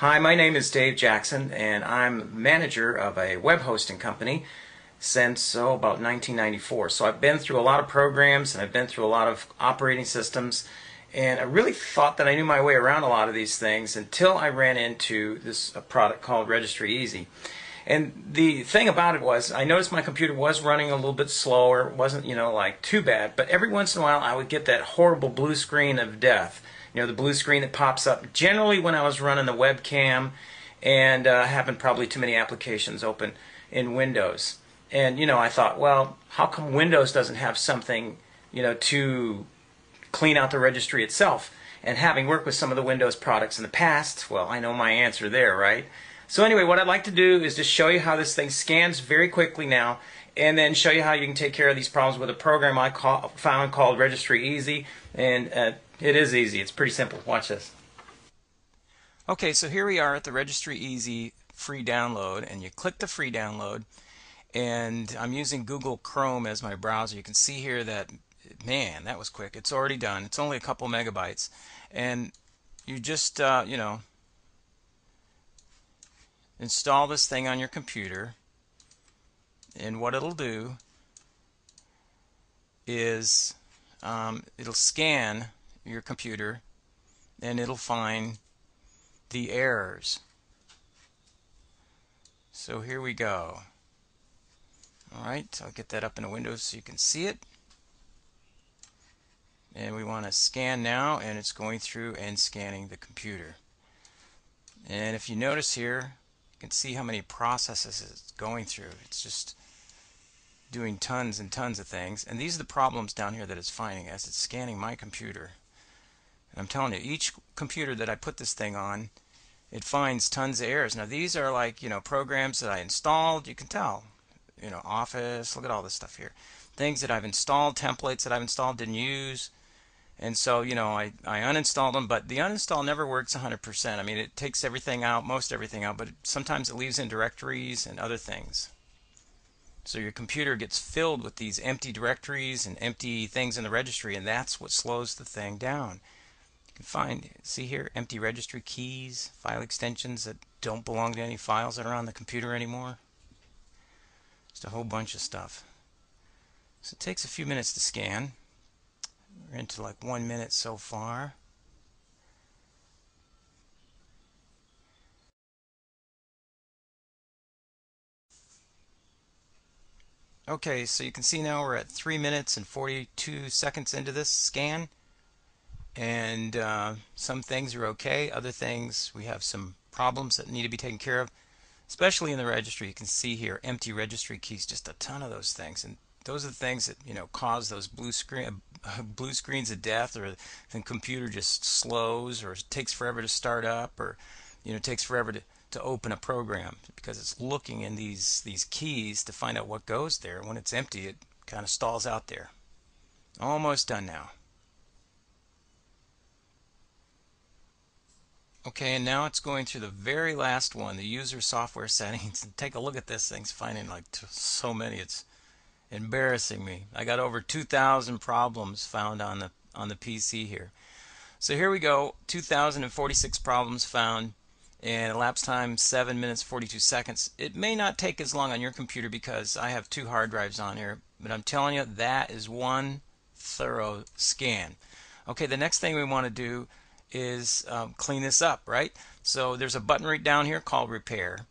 Hi, my name is Dave Jackson, and I'm manager of a web hosting company since about 1994. So I've been through a lot of programs and I've been through a lot of operating systems, and I really thought that I knew my way around a lot of these things until I ran into this product called Registry Easy. And the thing about it was, I noticed my computer was running a little bit slower. It wasn't, like too bad, but every once in a while I would get that horrible blue screen of death. The blue screen that pops up generally when I was running the webcam and having probably too many applications open in Windows. And I thought, well, how come Windows doesn't have something to clean out the registry itself? And having worked with some of the Windows products in the past, well, I know my answer there, right? So anyway, what I'd like to do is just show you how this thing scans very quickly now, and then show you how you can take care of these problems with a program I found called Registry Easy. And it is easy. It's pretty simple. Watch this. Okay, so here we are at the Registry Easy free download, and you click the free download, and I'm using Google Chrome as my browser. You can see here that, man, that was quick. It's already done. It's only a couple megabytes, and you just install this thing on your computer, and what it'll do is it'll scan your computer and it'll find the errors. So here we go. Alright, I'll get that up in a window so you can see it. And we want to scan now, and it's going through and scanning the computer. And if you notice here, you can see how many processes it's going through. It's just doing tons and tons of things. And these are the problems down here that it's finding as it's scanning my computer. And I'm telling you, each computer that I put this thing on, it finds tons of errors. Now these are like, programs that I installed. You can tell, Office, look at all this stuff here. Things that I've installed, templates that I've installed, didn't use. And so, I uninstalled them, but the uninstall never works 100%. I mean, it takes everything out, most everything out, but sometimes it leaves in directories and other things. So your computer gets filled with these empty directories and empty things in the registry, and that's what slows the thing down. You can find, see here, empty registry keys, file extensions that don't belong to any files that are on the computer anymore. Just a whole bunch of stuff. So it takes a few minutes to scan. We're into like 1 minute so far. Okay, so you can see now we're at 3 minutes and 42 seconds into this scan, and some things are okay, other things we have some problems that need to be taken care of, especially in the registry. You can see here empty registry keys, just a ton of those things, and those are the things that cause those blue screens of death, or the computer just slows, or it takes forever to start up, or it takes forever to open a program because it's looking in these keys to find out what goes there. When it's empty, it kind of stalls out there. Almost done now. Okay, and now it's going through the very last one, the user software settings. And take a look at this thing. It's finding like so many. It's embarrassing me. I got over 2,000 problems found on the PC here. So here we go, 2,046 problems found, and elapsed time 7 minutes 42 seconds. It may not take as long on your computer because I have 2 hard drives on here, but I'm telling you, that is one thorough scan. Okay, the next thing we want to do is clean this up, right? So there's a button right down here called Repair,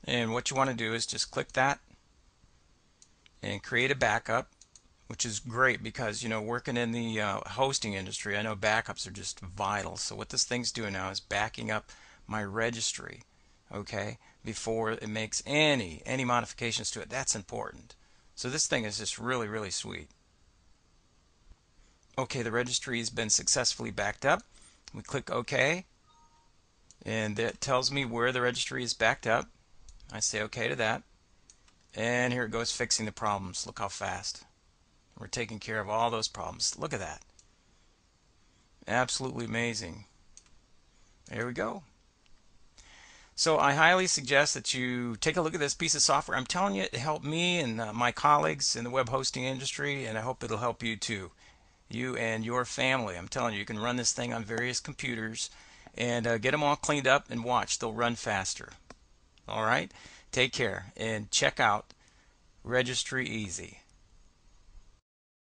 and what you want to do is just click that and create a backup, which is great because working in the hosting industry, I know backups are just vital. So what this thing's doing now is backing up my registry, okay, before it makes any modifications to it. That's important. So this thing is just really, really sweet. Okay, the registry has been successfully backed up. We click OK, and that tells me where the registry is backed up. I say OK to that, and here it goes, fixing the problems. Look how fast. We're taking care of all those problems. Look at that. Absolutely amazing. There we go. So I highly suggest that you take a look at this piece of software. I'm telling you, it helped me and my colleagues in the web hosting industry, and I hope it'll help you too. You and your family. I'm telling you, you can run this thing on various computers, and get them all cleaned up and watch. They'll run faster. All right? Take care and check out Registry Easy.